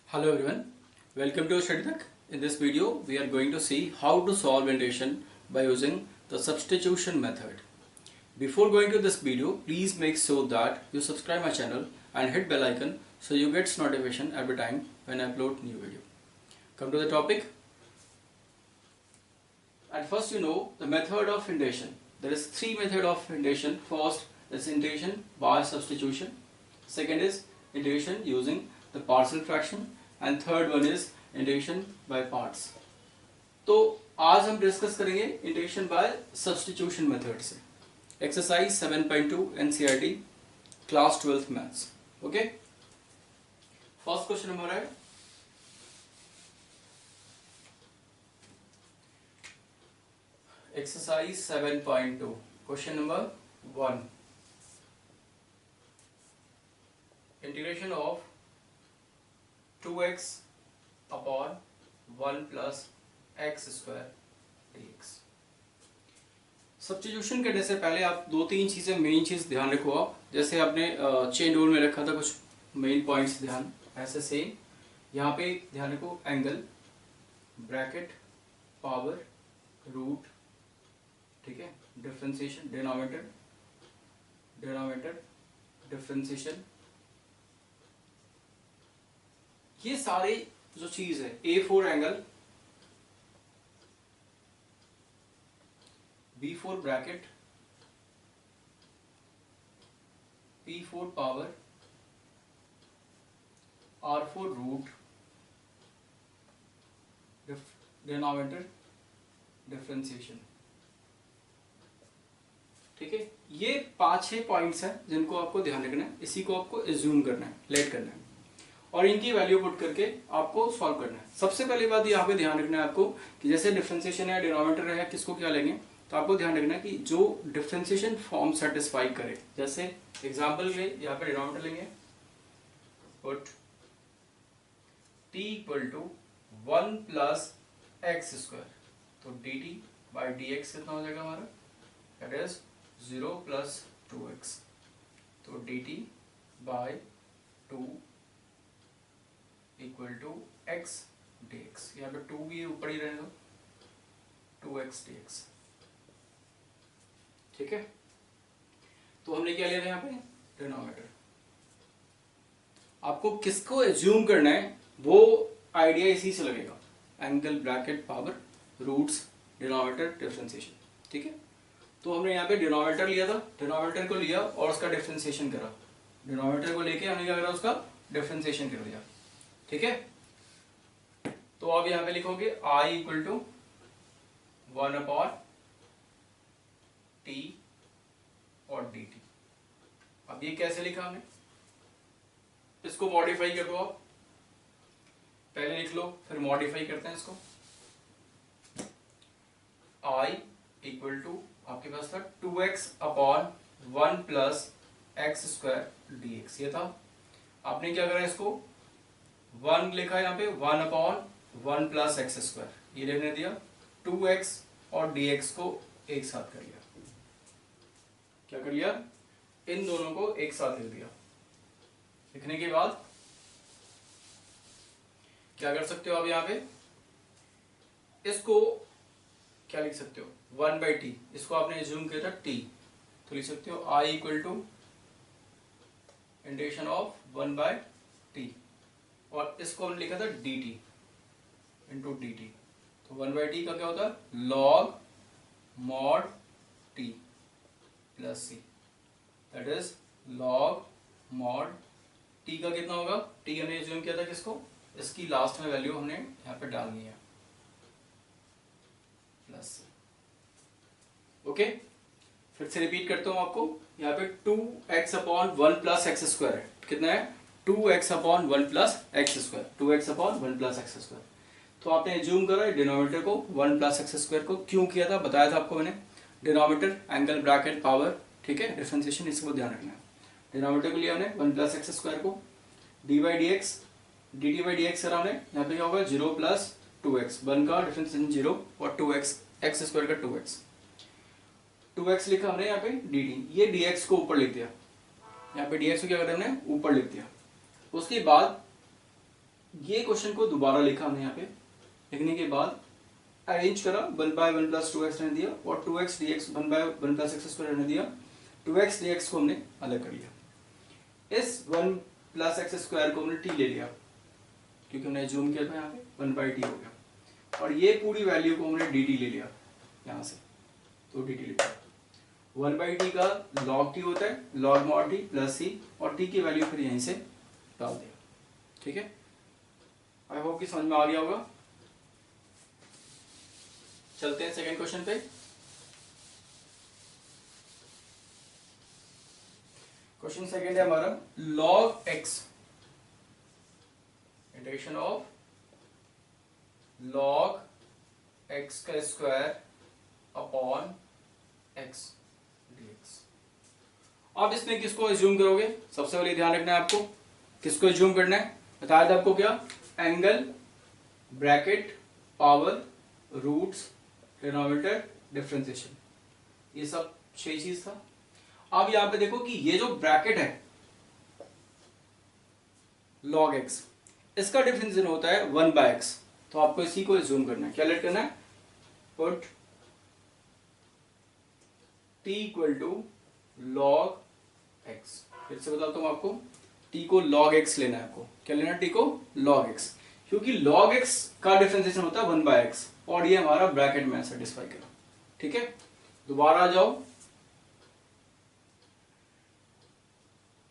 Hello everyone, welcome to StudyTech. In this video, we are going to see how to solve integration by using the substitution method. Before going to this video, please make sure that you subscribe my channel and hit bell icon so you get notification every time when I upload new video. Come to the topic. At first, you know the method of integration. There is three methods of integration. First is integration by substitution. Second is integration using the partial fraction. And third one is integration by parts. तो आज हम discuss करेंगे integration by substitution method से। Exercise 7.2 NCERT class 12th maths. Okay, first question हमारा है exercise 7.2 question number 1, integration of 2x upon 1 plus X square dx। Substitution करने से पहले आप दो तीन चीज़ें मेन चीज़ ध्यान रखो। आप जैसे आपने चेन रूल में रखा था कुछ मेन पॉइंट्स ध्यान, ऐसे सेम यहाँ पे ध्यान रखो। एंगल, ब्रैकेट, पावर, रूट, ठीक है, डिफरेंशिएशन, डिनोमिनेटर, डिफरेंशिएशन, ये सारे जो चीज है A4 angle, B4 bracket, P4 power, R4 root, denominator, differentiation, ठीक है। ये 5-6 पॉइंट्स हैं जिनको आपको ध्यान रखना है। इसी को आपको एज्यूम करना है, लेट करना है और इनकी वैल्यू पुट करके आपको सॉल्व करना है। सबसे पहली बात यहाँ पे ध्यान रखना है आपको कि जैसे डिफरेंशिएशन है, डिनोमिनेटर है, किसको क्या लेंगे, तो आपको ध्यान रखना है कि जो डिफरेंशिएशन फॉर्म सेटिस्फाई करे। जैसे एग्जांपल के लिए यहाँ पे डिनोमिनेटर लेंगे, put t equal to 1 plus X square, तो dt बाई dx कितना हो जाएगा हमारा, दैट इज 0 प्लस 2x, तो dt by 2 equal to X dx। यहाँ पे 2 भी ऊपर ही रहने दो, 2x dx, ठीक है। तो हमने क्या लिया था यहाँ पे, डिनोमिनेटर। आपको किसको एज्यूम करना है वो आइडिया इसी से लगेगा। Angle, bracket, power, roots, denominator, differentiation, ठीक है। तो हमने यहाँ पे डिनोमिनेटर लिया था, डिनोमिनेटर को लिया और उसका डिफरेंशिएशन करा। डिनोमिनेटर को लेके हमने क्या करा, उसका डिफरेंशिएशन कर दिया, ठीक है। तो अब यहां पे लिखोगे I equal to 1 upon T और dt। अब ये कैसे लिखा हमने, इसको मॉडिफाई कर दो आप, पहले लिख लो फिर मॉडिफाई करते हैं इसको। I इक्वल टू आपके पास था 2x upon 1 plus X square dx, ये था। आपने क्या करा, इसको 1 लिखा है यहाँ पे, 1 अपॉन 1 प्लस एक्स स्क्वायर, ये लिखने दिया। 2x और dx को एक साथ कर लिया। क्या कर लिया, इन दोनों को एक साथ लिख दिया। लिखने के बाद क्या कर सकते हो आप, यहाँ पे इसको क्या लिख सकते हो, 1 बाई टी, इसको आपने एज्यूम किया था t, तो लिख सकते हो I equal to integration of 1 by T, और इसको हमने लिखा था dt इंटू dt, तो 1 बाई टी का क्या होता है, log mod t plus C, that is log mod t का कितना होगा, t हमने एज्यूम किया था किसको, इसकी लास्ट में वैल्यू हमने यहाँ पे डालनी है, प्लस सी। ओके, फिर से रिपीट करता हूँ आपको। यहाँ पे 2x upon 1 plus X square है, कितना है, 2x upon 1 plus X square, 2x upon 1 plus X square. तो आपने एज्यूम करा डिनोमिनेटर को 1 प्लस एक्स स्क्वायर को, क्यों किया था बताया था आपको मैंने। डिनोमिनेटर, एंगल, ब्रैकेट, पावर, ठीक है, डिफरेंशिएशन, इसको ध्यान रखना है। डिनोमिनेटर को लिया हमने 1 प्लस एक्स स्क्वायर को, D by d x, D t by d x करा हमने, यहाँ पे क्या होगा 0 प्लस 2x, 1 का डिफरेंशिएशन 0 और 2x, एक्स स्क्वायर का 2x, 2x लिखा हमने यहाँ पे dt, ये dx को ऊपर लिख दिया, यहाँ पे dx को क्या करते हमने ऊपर लिख दिया। उसके बाद ये क्वेश्चन को दोबारा लिखा हमने यहाँ पे, लिखने के बाद अरेंज करा, 1/1+2x रहने दिया और 2x dx 1/1+x² रहने दिया, 2x dx को हमने अलग कर लिया। इस 1+x² को हमने t ले लिया क्योंकि हमने जूम किया था, यहाँ पे 1/t हो गया, और ये पूरी वैल्यू को हमने dt ले लिया यहाँ से, तो dt ले लिया। 1/t का log t होता है, log mod t plus c, और t की वैल्यू फिर यहीं से डाल दिया। ठीक है, आई होप कि समझ में आ गया होगा। चलते हैं सेकंड क्वेश्चन पे। क्वेश्चन सेकंड है हमारा log x, integration of log x का स्क्वायर अपॉन x dx। आप इसमें किसको एज्यूम करोगे? सबसे पहले ध्यान रखना है आपको किसको एज्यूम करना है। बताया था आपको क्या, angle, bracket, power, roots, denominator, differentiation, ये सब 6 चीज था। अब यहां पे देखो कि ये जो ब्रैकेट है log x, इसका डिफरेंशिएशन होता है 1/x, तो आपको इसी को एज्यूम करना है। क्या लेट करना है, put t equal to log x। फिर से बताता हूं आपको, t को log x लेना है आपको। क्या लेना है, t को log x, क्योंकि log x का डिफरेंशिएशन होता है 1/x, और ये हमारा ब्रैकेट में सेटिस्फाई करो। ठीक है, दोबारा आ जाओ,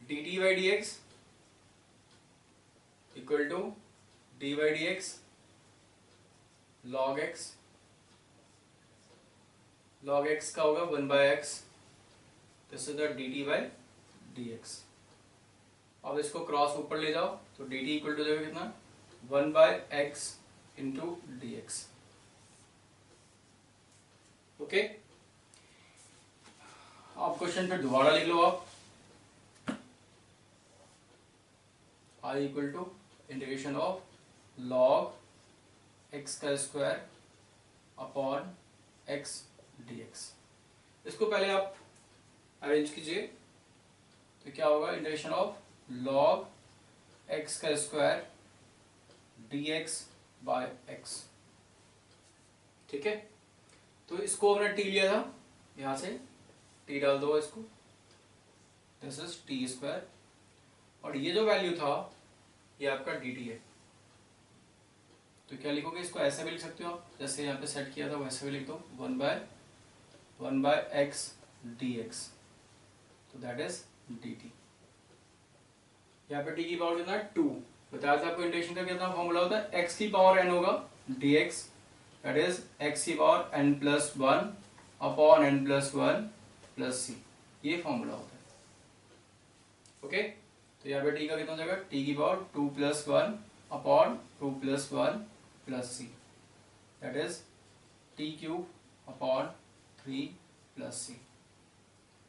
dt by dx equal to d by dx log x, log x का होगा 1/x, this is the dt by dx। अब इसको क्रॉस ऊपर ले जाओ तो dt इक्वल टू देगा कितना, 1/x इंटू dx। ओके, आप क्वेश्चन पे दोबारा लिख लो आप, i equal to integration of log x का स्क्वायर अपॉन x dx। इसको पहले आप अरेंज कीजिए, तो क्या होगा, इंटीग्रेशन ऑफ log x का स्क्वायर dx बाय x। ठीक है, तो इसको हमने t लिया था, यहां से t डाल दो इसको, दिस इज t स्क्वायर, और ये जो वैल्यू था ये आपका dt है। तो क्या लिखोगे, इसको ऐसे भी लिख सकते हो आप, जैसे यहाँ पे सेट किया था वैसे भी लिख दो, 1/x dx, तो दैट इज dt। यहाँ पे t की पावर कितना है, 2। बताया था आपको इंटीग्रेशन का कितना फॉर्मूला होता है, x की पावर n होगा dx, दैट इज x की power n plus 1 upon n plus 1 plus c, ये फॉर्मूला होता है। ओके, तो यहाँ पे t का कितना हो जाएगा, t की power 2 plus 1 upon 2 plus 1 plus c, that is t cube upon 3 plus c।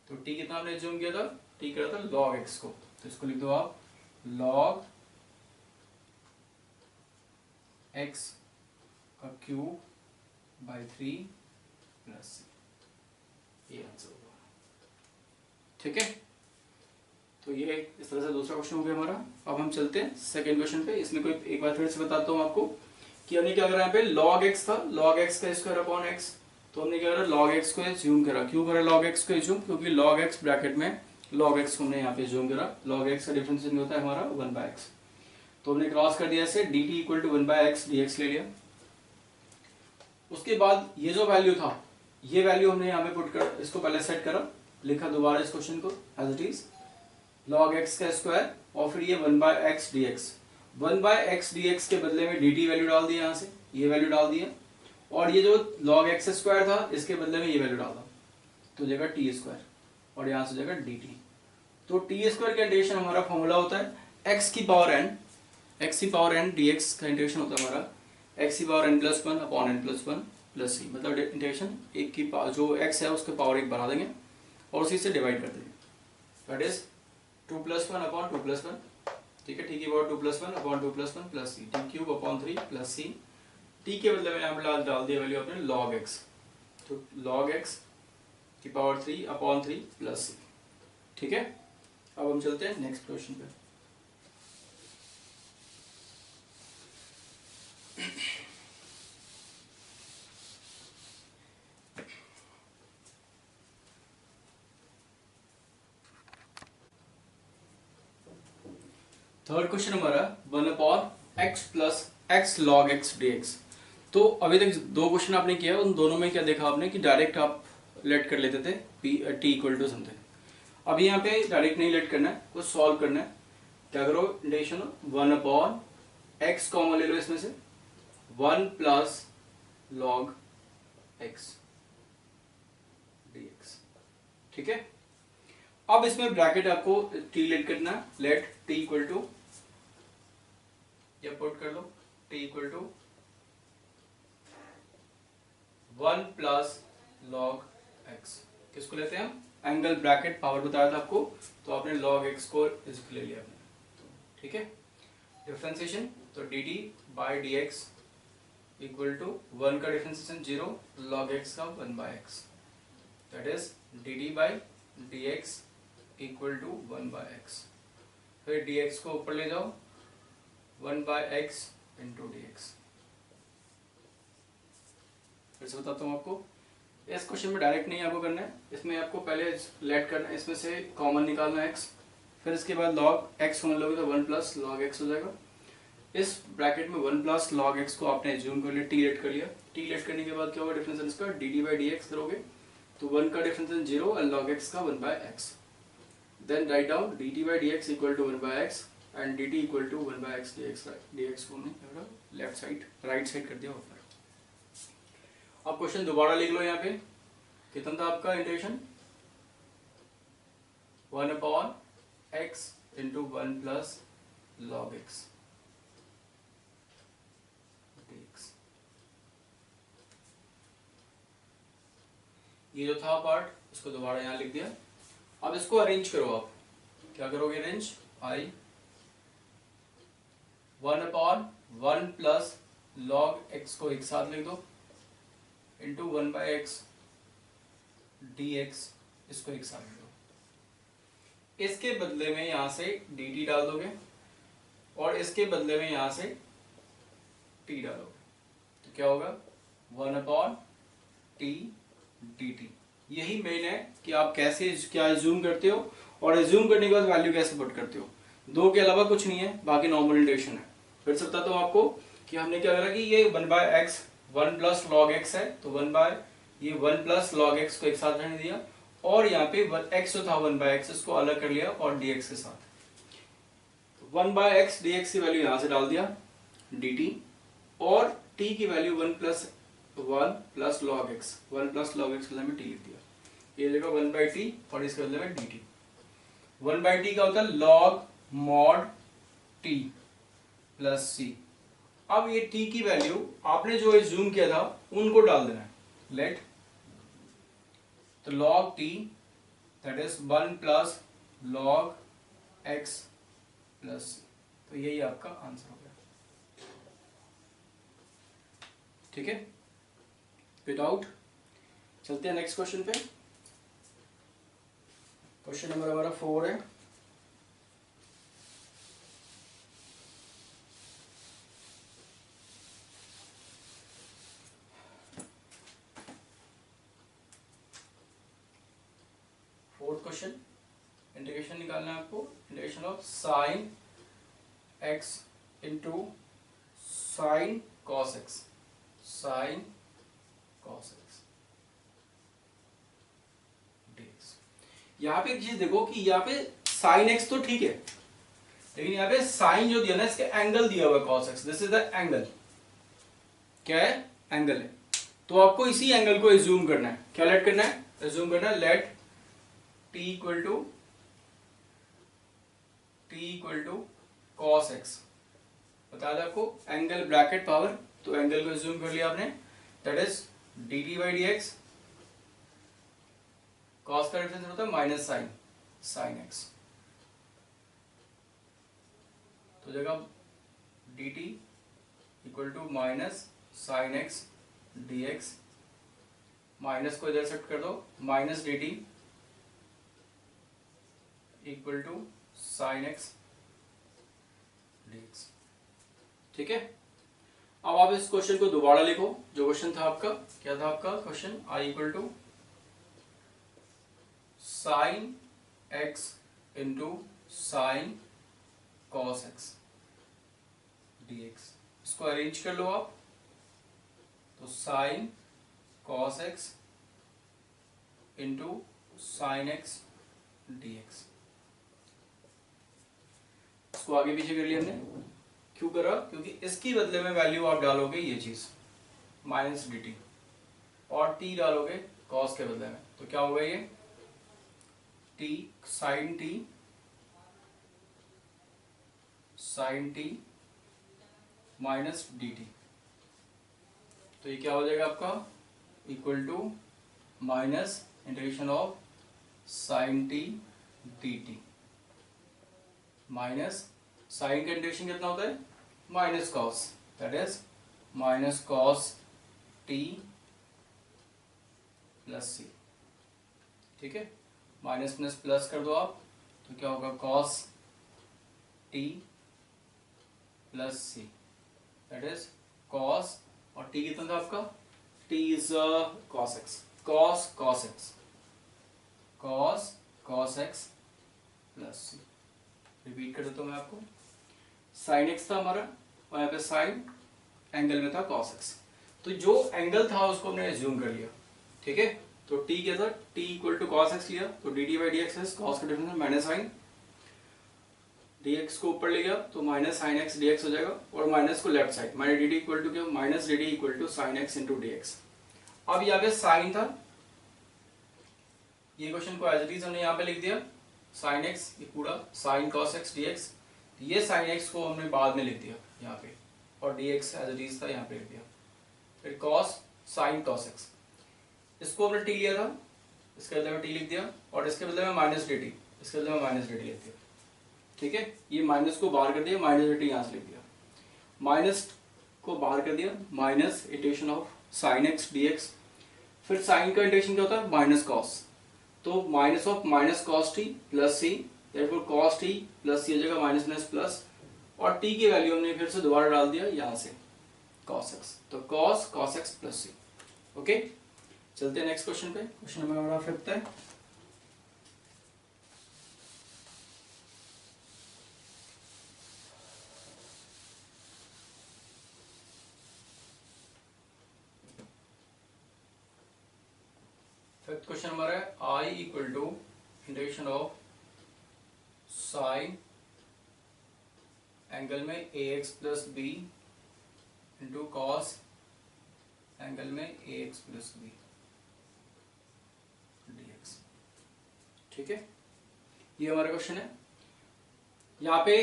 तो t कितना हमने एज्यूम किया था, t करा था log x को, तो इसको लिख दो आप log x का क्यूब बाई 3 प्लस c, ये आंसर होगा। ठीक है, तो ये इस तरह से दूसरा क्वेश्चन हो गया हमारा। अब हम चलते हैं सेकंड क्वेश्चन पे। इसमें कोई एक बार फिर से बताता हूँ आपको कि हमने क्या करा, यहाँ पे log x था, log x का स्क्वायर अपॉन x, तो हमने क्या करा, log x को एज्यूम करा। क्यों करा log x को एज्यूम, क्योंकि log x ब्रैकेट में log x को हमने यहाँ पे एज्यूम करा। log x का डिफरेंशिएशन होता है हमारा 1/x, तो हमने क्रॉस कर दिया इसे, dt equal to 1/x dx ले लिया। उसके बाद ये जो वैल्यू था, ये वैल्यू हमने यहाँ पे पुट कर, इसको पहले सेट करा, लिखा दोबारा इस क्वेश्चन को as it is, log x का स्क्वायर, और फिर ये 1/x dx, 1/x dx के बदले में dt वैल्यू डाल दी, यहाँ से ये वैल्यू डाल दिया, और ये जो log x स्क्वायर था इसके बदले में ये वैल्यू डाला, तो हो जाएगा t स्क्वायर, और यहाँ से हो जाएगा dt। तो t स्क्वायर का इंटीग्रेशन हमारा फॉर्मूला होता है x की पावर n, x की पावर n dx का इंटीग्रेशन होता है हमारा x की power n plus 1 upon n plus 1 plus c, मतलब इंटीग्रेशन एक की जो x है उसके पावर 1 बढ़ा देंगे और उसी से डिवाइड कर देंगे, that is 2 plus 1 upon 2 plus 1। ठीक है, t की power 2 plus 1 upon 2 plus 1 plus c, t cube upon 3 plus c, t के बदले में यहाँ पे डाल दिया वैल्यू अपने log x, तो log x की पावर 3 अपॉन 3 प्लस c। ठीक है, अब हम चलते हैं नेक्स्ट क्वेश्चन पे। थर्ड क्वेश्चन हमारा 1/x plus x log x dx। तो अभी तक दो क्वेश्चन आपने किया, उन दोनों में क्या देखा आपने कि डायरेक्ट आप लेट कर लेते थे t इक्वल टू समथिंग। अब यहाँ पे डायरेक्ट नहीं लेट करना है, कुछ सॉल्व करना है। क्या करो, इंटीग्रेशन 1/x कॉमन ले लो इसमें से, 1 प्लस log x dx। ठीक है, अब इसमें ब्रैकेट आपको t लेट करना है, लेट t इक्वल टू, या पुट कर लो t equal to 1 plus log x। किसको लेते हैं हम, एंगल ब्रैकेट पावर बताया था आपको, तो आपने log x को इसको ले लिया आपने। ठीक है, डिफरेंशिएशन तो dt by dx equal to 1 का डिफरेंशिएशन 0, log x का 1/x, that is dt by dx equal to 1/x। फिर dx को ऊपर ले जाओ, 1/x इंटू dx। फिर से बताता हूँ आपको, इस क्वेश्चन में डायरेक्ट नहीं आपको करना है, इसमें आपको पहले लेट करना है, इसमें से कॉमन निकालना है x, फिर इसके बाद log x कॉमन लोगे तो 1 प्लस log x हो जाएगा। इस ब्रैकेट में 1 प्लस log x को आपने एज्यूम कर लिया, t लेट कर लिया। t लेट करने के बाद क्या होगा डिफरेंस इसका, dt बाई dx करोगे तो 1 का डिफरेंस 0 और log x का 1/x। Then write down dt by dx equal to 1/x and dt equal to 1/x dx को हमने लेफ्ट साइड राइट साइड कर दिया ऊपर। अब क्वेश्चन दोबारा लिख लो, यहाँ पे कितना था आपका integration, 1/x into 1 plus log x dx। ये जो था पार्ट, इसको दोबारा यहाँ लिख दिया। अब इसको अरेंज करो, आप क्या करोगे arrange, i 1/1 plus log x को एक साथ लिख दो इंटू 1/x dx, इसको एक साथ लिख दो। इसके बदले में यहां से dt डाल दोगे और इसके बदले में यहां से t डालोगे, तो क्या होगा 1/t dt। यही मेन है कि आप कैसे क्या एज्यूम करते हो और एज्यूम करने के बाद वैल्यू कैसे पुट करते हो। दो के अलावा कुछ नहीं है, बाकी नॉर्मल इंटीग्रेशन है। फिर से बताता हूँ आपको कि हमने क्या करा कि ये 1/x 1 प्लस log x है, तो 1 प्लस log x को एक साथ रहने दिया, और यहाँ पे x जो था 1/x इसको अलग कर लिया और dx के साथ 1/x dx की वैल्यू यहाँ से डाल दिया dt, और t की value 1 plus log x, 1 plus log x के बदले में t लिख दिया। ये जगह 1/t और इसके बदले में dt। 1/t का होता है log mod t plus c। अब ये t की वैल्यू आपने जो एज्यूम किया था उनको डाल देना है, लेट तो log t that is 1 plus log x plus c, तो यही आपका आंसर हो गया। ठीक है, विदाउट चलते हैं नेक्स्ट क्वेश्चन पे। क्वेश्चन नंबर हमारा 4 है। फोर्थ क्वेश्चन, इंटीग्रेशन निकालना है आपको, integration of sign x into sine cos x, sine cos x dx। यहाँ पे एक चीज देखो कि यहाँ पे साइन x तो ठीक है, लेकिन यहाँ पे साइन जो दिया ना इसके एंगल दिया हुआ है cos x, this is the angle. क्या है, एंगल है, तो आपको इसी एंगल को एज्यूम करना है। क्या लेट करना है, एज्यूम करना है, let t equal to cos x। बता दें आपको एंगल ब्रैकेट पावर, तो एंगल को एज्यूम कर लिया आपने, that is dt by dx, cos का डिफरेंस होता है माइनस साइन x, तो जगह dt equal to minus sine x dx, minus को इधर सेट कर दो, minus dt equal to sine x dx। ठीक है, अब आप इस क्वेश्चन को दोबारा लिखो। जो क्वेश्चन था आपका, क्या था आपका question, i equal to sine x into sine cos cos X D X. इसको अरेंज कर लो आप, तो sine cos X into sine x D X. इसको आगे पीछे कर लिया हमने। क्यों करा? क्योंकि इसकी बदले में वैल्यू आप डालोगे ये चीज माइनस डी टी, और टी डालोगे कॉस के बदले में, तो क्या होगा ये T sine T minus D T. तो ये क्या हो जाएगा आपका equal to minus integration of sine T D T minus sine का इंटीग्रेशन कितना होता है minus cos, that is minus cos T plus C. ठीक है, माइनस माइनस प्लस कर दो आप, तो क्या होगा cos T plus C, that is cos, और टी कितना था आपका, T is cos X, cos x plus C. Repeat कर देता हूं मैं आपको, साइन एक्स था हमारा और यहाँ पे साइन एंगल में था कॉस एक्स, तो जो एंगल था उसको हमने एज्यूम कर लिया। ठीक है, तो टी क्या था, t equal to cos x लिया, तो d t by d x is cos का difference minus sine, d x को ऊपर ले गया तो minus sine x D x हो जाएगा, और माइनस को left side minus D t equal to क्या, minus D t equal to sine x into d x. अब यहाँ पे साइन था, ये क्वेश्चन को एज इट इज हमने यहाँ पे लिख दिया साइन एक्स, ये पूरा sine cos X D X, ये साइन एक्स को हमने बाद में लिख दिया यहाँ पे, और D X as it is था यहाँ पे लिख दिया। फिर कॉस साइन कॉस एक्स, इसको हमने टी लिया था, इसके बदले में टी लिख दिया, और इसके बदले में माइनस डी टी, इसके बदले में माइनस डी टी लिख दिया। ठीक है, ये माइनस को बाहर कर दिया, माइनस डी टी यहाँ से लिख दिया, माइनस को बाहर कर दिया, minus integration of sine x D x. फिर साइन का इंटीग्रेशन क्या होता है माइनस कॉस, तो minus of minus cos T plus c, therefore cos t plus c हो जाएगा माइनस माइनस प्लस, और t की वैल्यू हमने फिर से दोबारा डाल दिया यहाँ से cos x, तो cos x plus C. Okay, चलते हैं नेक्स्ट क्वेश्चन पे। क्वेश्चन नंबर हमारा 5th है। फिफ्थ क्वेश्चन हमारा है I equal to integration of sine angle में ax plus B into cos angle में ax प्लस बी dx। ठीक है, ये हमारा क्वेश्चन है। यहाँ पे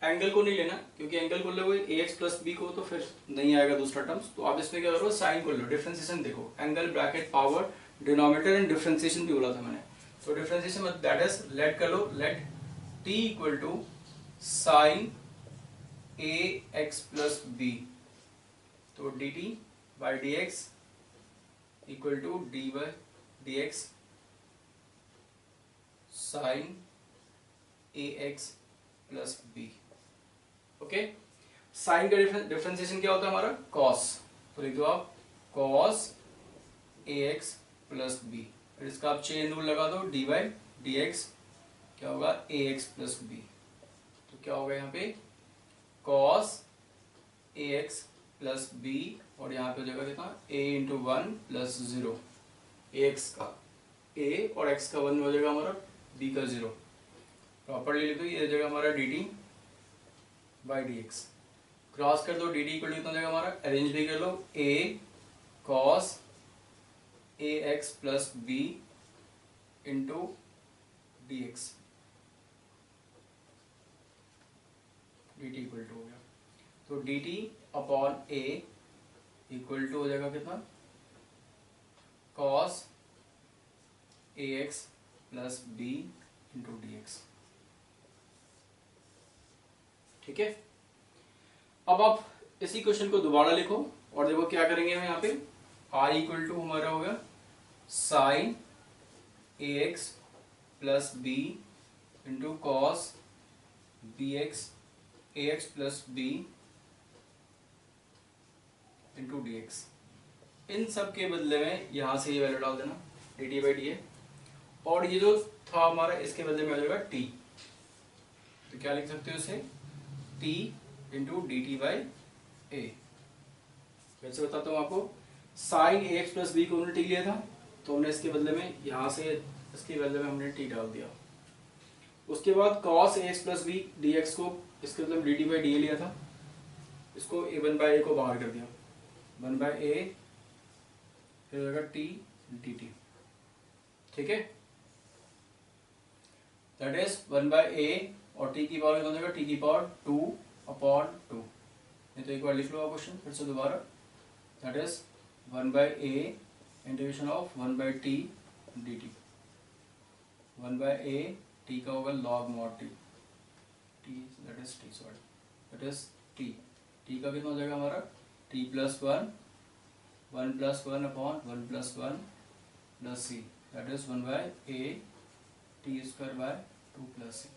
एंगल को नहीं लेना, क्योंकि एंगल को लोगे ax प्लस बी को तो फिर नहीं आएगा दूसरा टर्म्स, तो आप इसमें क्या करो साइन को लो, डिफरेंशिएशन देखो, angle bracket power denominator and differentiation भी बोला था मैंने, तो डिफरेंशिएशन दैट इज लेट कर लो, let t equal to sine ax plus b, तो dt by dx equal to d by dx sine ax plus b. Okay, sine का differentiation क्या होता है हमारा cos, तो लिख दो आप cos ax प्लस बी, फिर इसका आप चेन रूल लगा दो, d बाई dx क्या होगा ax प्लस बी, तो क्या होगा यहाँ पे cos ax प्लस बी, और यहाँ पे हो जाएगा कितना a इंटू 1 प्लस 0, ax का a और x का 1 हो जाएगा हमारा b का 0, प्रॉपरली लिख दो, ये हो जाएगा हमारा dt बाई dx, क्रॉस कर दो, dt इक्वल टू कितना हो जाएगा हमारा, अरेंज भी कर लो, a cos ax plus B into dx, dt equal to हो गया, तो dt upon a equal to हो जाएगा कितना cos ax plus b into dx। ठीक है, अब आप इसी क्वेश्चन को दोबारा लिखो और देखो क्या करेंगे हम यहाँ पे, i इक्वल टू हमारा हो गया sine ax plus b into cos bx ax plus b into dx। इन सब के बदले में यहाँ से ये वैल्यू डाल देना dt बाई डी, और ये जो था हमारा इसके बदले में आ जाएगा t, तो क्या लिख सकते हो इसे t into d t by a. वैसे बताता हूँ आपको, साइन ए एक्स प्लस बी को हमने टी लिया था, तो हमने इसके बदले में यहाँ से इसके बदले में हमने टी डाल दिया। उसके बाद cos a x plus b d x को इसके बदले में d t by d a लिया था, इसको ए वन बाई ए को बाहर कर दिया, वन बाई ए फिर हो जाएगा टी डी टी। ठीक है, दैट इज वन बाई ए और टी की पावर कितना हो जाएगा, टी की पावर 2/2। नहीं तो एक बार लिख लो आप क्वेश्चन फिर से दोबारा, that is one by A integration of one by T D T. One by A T का होगा log mod T, T that is T sorry that is T, T का कितना हो जाएगा हमारा, T plus one, one plus one upon one plus one plus C, that is one by A T square by 2 plus C,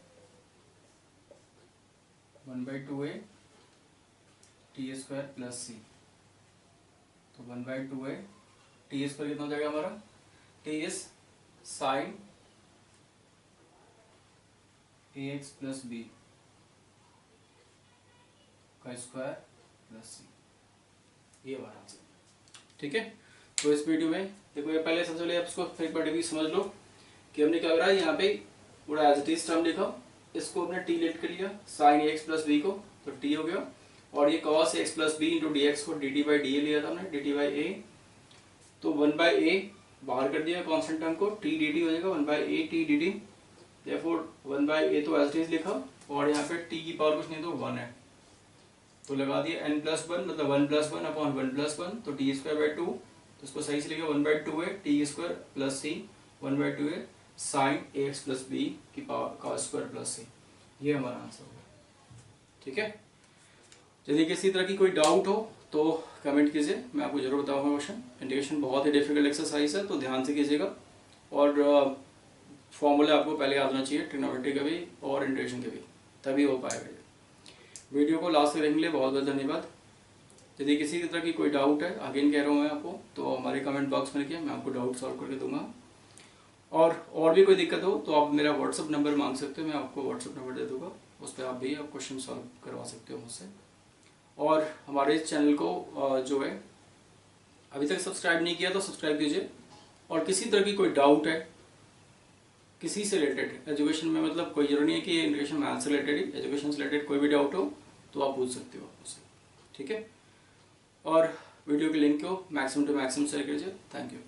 one by two A T square plus सी, तो one by two A T square कितना हो जाएगा हमारा, T is sine A x plus B का square plus C, ये हमारा answer. ठीक है, तो इस वीडियो में देखो, ये पहले सबसे पहले आप इसको फिर बड़ी समझ लो कि हमने क्या करा, यहाँ पे पूरा एज इट इज टर्म लिखा, इसको हमने टी लेट कर लिया साइन ए एक्स प्लस बी को, तो टी हो गया, और ये cos x plus B into d x को d t by d a लिया था हमने, डी टी बाई ए, तो वन बाई ए बाहर कर दिया कॉन्स्टेंट टर्म को, टी डी टी हो जाएगा one by A t D t, therefore one by a तो एज इट इज लिखा, और यहाँ पे टी की पावर कुछ नहीं तो 1 है, तो लगा दिया n प्लस वन, मतलब 1 plus one upon 1 plus one, तो टी स्क्वायर बाई 2, तो इसको सही से लिखा 1 बाई 2 है टी स्क्वायर प्लस सी, 1 बाई 2 है साइन ए एक्स प्लस बी की पावर का स्क्वायर प्लस सी, ये हमारा आंसर होगा। ठीक है, यदि किसी तरह की कोई डाउट हो तो कमेंट कीजिए, मैं आपको जरूर बताऊंगा क्वेश्चन। इंटीग्रेशन बहुत ही डिफिकल्ट एक्सरसाइज है, तो ध्यान से कीजिएगा, और फॉर्मूले आपको पहले याद होना चाहिए, ट्रिग्नोमेट्री का भी और इंटीग्रेशन के भी, तभी हो पाएगा। वीडियो को लास्ट तक देखने के लिए बहुत बहुत धन्यवाद। यदि किसी तरह की कोई डाउट है, अगेन कह रहा हूँ मैं आपको, तो हमारे कमेंट बॉक्स में लिखिए, मैं आपको डाउट सॉल्व करके दूंगा। और भी कोई दिक्कत हो तो आप मेरा व्हाट्सअप नंबर मांग सकते हो, मैं आपको व्हाट्सअप नंबर दे दूंगा, उस पर आप भी आप क्वेश्चन सॉल्व करवा सकते हो मुझसे। और हमारे इस चैनल को जो है अभी तक सब्सक्राइब नहीं किया तो सब्सक्राइब कीजिए, और किसी तरह की कोई डाउट है किसी से रिलेटेड एजुकेशन में, मतलब कोई जरूरी नहीं है कि एजुकेशन मैथ से रिलेटेड ही, एजुकेशन से रिलेटेड कोई भी डाउट हो तो आप पूछ सकते हो मुझसे। ठीक है, और वीडियो के लिंक को मैक्सिमम टू मैक्सिमम शेयर कीजिए। Thank you.